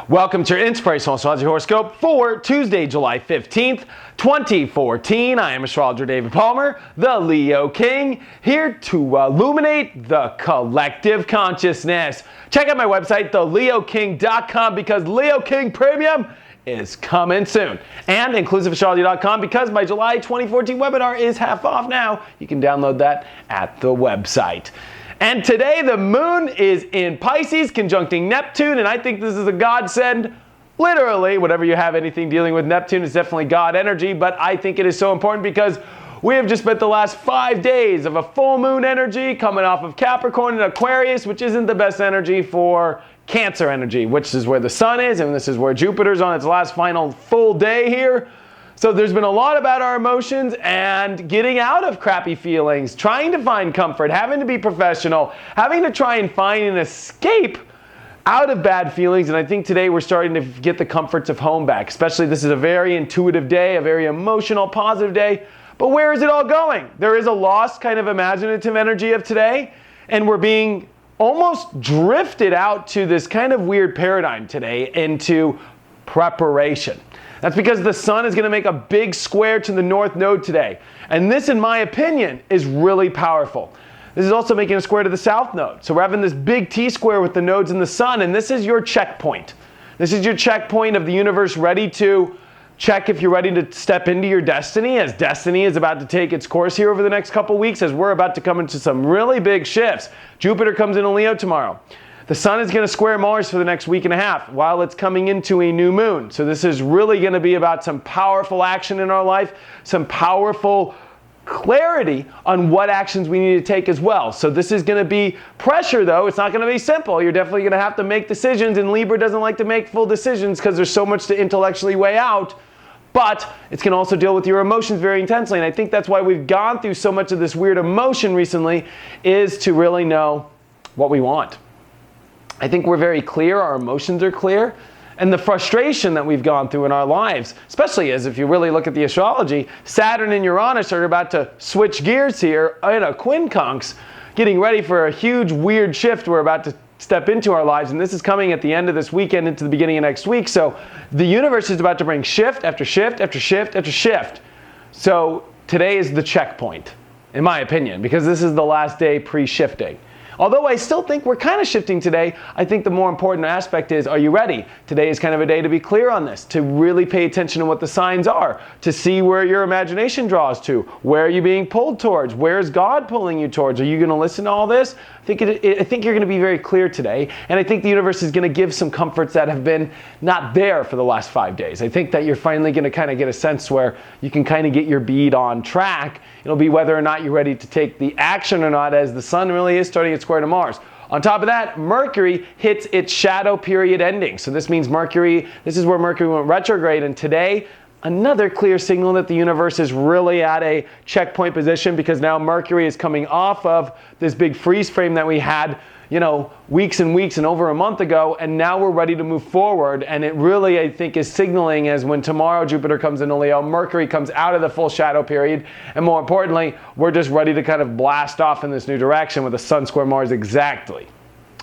Welcome to your Inspirational Astrology Horoscope for Tuesday, July 15th, 2014. I am astrologer David Palmer, the Leo King, here to illuminate the collective consciousness. Check out my website, theleoking.com, because Leo King Premium is coming soon. And inclusiveastrology.com, because my July 2014 webinar is half off now. You can download that at the website. And today the moon is in Pisces, conjuncting Neptune, and I think this is a godsend. Literally, whatever you have anything dealing with Neptune is definitely God energy, but I think it is so important because we have just spent the last 5 days of a full moon energy coming off of Capricorn and Aquarius, which isn't the best energy for Cancer energy, which is where the sun is, and this is where Jupiter's on its last final full day here. So there's been a lot about our emotions and getting out of crappy feelings, trying to find comfort, having to be professional, having to try and find an escape out of bad feelings. And I think today we're starting to get the comforts of home back. Especially this is a very intuitive day, a very emotional, positive day. But where is it all going? There is a lost kind of imaginative energy of today, and we're being almost drifted out to this kind of weird paradigm today into preparation. That's because the sun is going to make a big square to the north node today. And this, in my opinion, is really powerful. This is also making a square to the south node. So we're having this big T-square with the nodes in the sun, and this is your checkpoint. This is your checkpoint of the universe ready to check if you're ready to step into your destiny, as destiny is about to take its course here over the next couple weeks, as we're about to come into some really big shifts. Jupiter comes into Leo tomorrow. The sun is going to square Mars for the next week and a half while it's coming into a new moon. So this is really going to be about some powerful action in our life, some powerful clarity on what actions we need to take as well. So this is going to be pressure, though. It's not going to be simple. You're definitely going to have to make decisions, and Libra doesn't like to make full decisions because there's so much to intellectually weigh out. But it's going to also deal with your emotions very intensely. And I think that's why we've gone through so much of this weird emotion recently, is to really know what we want. I think we're very clear, our emotions are clear, and the frustration that we've gone through in our lives, especially as if you really look at the astrology, Saturn and Uranus are about to switch gears here in a quincunx, getting ready for a huge weird shift we're about to step into our lives, and this is coming at the end of this weekend into the beginning of next week. So the universe is about to bring shift after shift after shift after shift. So today is the checkpoint, in my opinion, because this is the last day pre-shifting. Although I still think we're kind of shifting today, I think the more important aspect is, are you ready? Today is kind of a day to be clear on this, to really pay attention to what the signs are, to see where your imagination draws to. Where are you being pulled towards? Where is God pulling you towards? Are you going to listen to all this? I think you're going to be very clear today, and I think the universe is going to give some comforts that have been not there for the last 5 days. I think that you're finally going to kind of get a sense where you can kind of get your bead on track. It'll be whether or not you're ready to take the action or not, as the sun really is starting its square to Mars. On top of that, Mercury hits its shadow period ending. So this means this is where Mercury went retrograde, and today, another clear signal that the universe is really at a checkpoint position, because now Mercury is coming off of this big freeze frame that we had, weeks and weeks and over a month ago, and now we're ready to move forward. And it really, I think, is signaling as when tomorrow Jupiter comes into Leo, Mercury comes out of the full shadow period, and more importantly, we're just ready to kind of blast off in this new direction with a Sun square Mars exactly.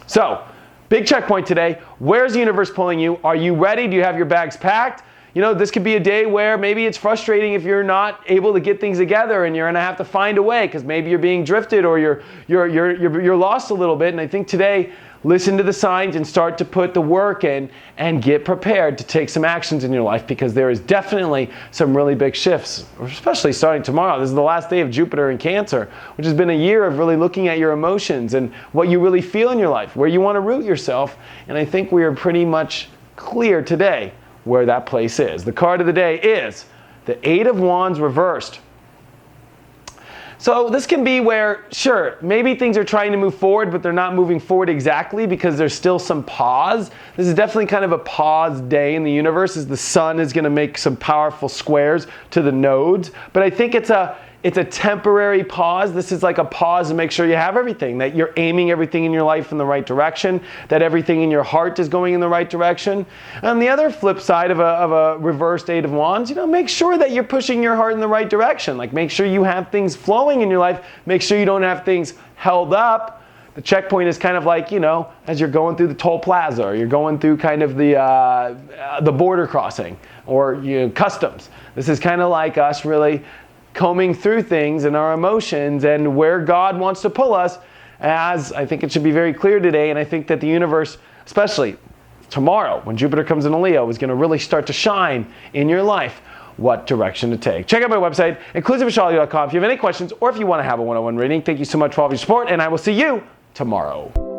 So, big checkpoint today. Where's the universe pulling you? Are you ready? Do you have your bags packed? This could be a day where maybe it's frustrating if you're not able to get things together, and you're going to have to find a way because maybe you're being drifted or you're lost a little bit. And I think today, listen to the signs and start to put the work in and get prepared to take some actions in your life, because there is definitely some really big shifts, especially starting tomorrow. This is the last day of Jupiter in Cancer, which has been a year of really looking at your emotions and what you really feel in your life, where you want to root yourself. And I think we are pretty much clear today where that place is. The card of the day is the Eight of Wands reversed. So this can be where, sure, maybe things are trying to move forward, but they're not moving forward exactly because there's still some pause. This is definitely kind of a pause day in the universe, as the sun is going to make some powerful squares to the nodes. But I think it's It's a temporary pause. This is like a pause to make sure you have everything, that you're aiming everything in your life in the right direction, that everything in your heart is going in the right direction. And the other flip side of a reversed Eight of Wands, make sure that you're pushing your heart in the right direction. Like, make sure you have things flowing in your life. Make sure you don't have things held up. The checkpoint is kind of like, as you're going through the toll plaza, or you're going through kind of the border crossing, or customs. This is kind of like us really combing through things and our emotions and where God wants to pull us, as I think it should be very clear today. And I think that the universe, especially tomorrow when Jupiter comes into Leo, is going to really start to shine in your life what direction to take. Check out my website, inclusiveastrology.com, if you have any questions or if you want to have a one-on-one reading. Thank you so much for all of your support, and I will see you tomorrow.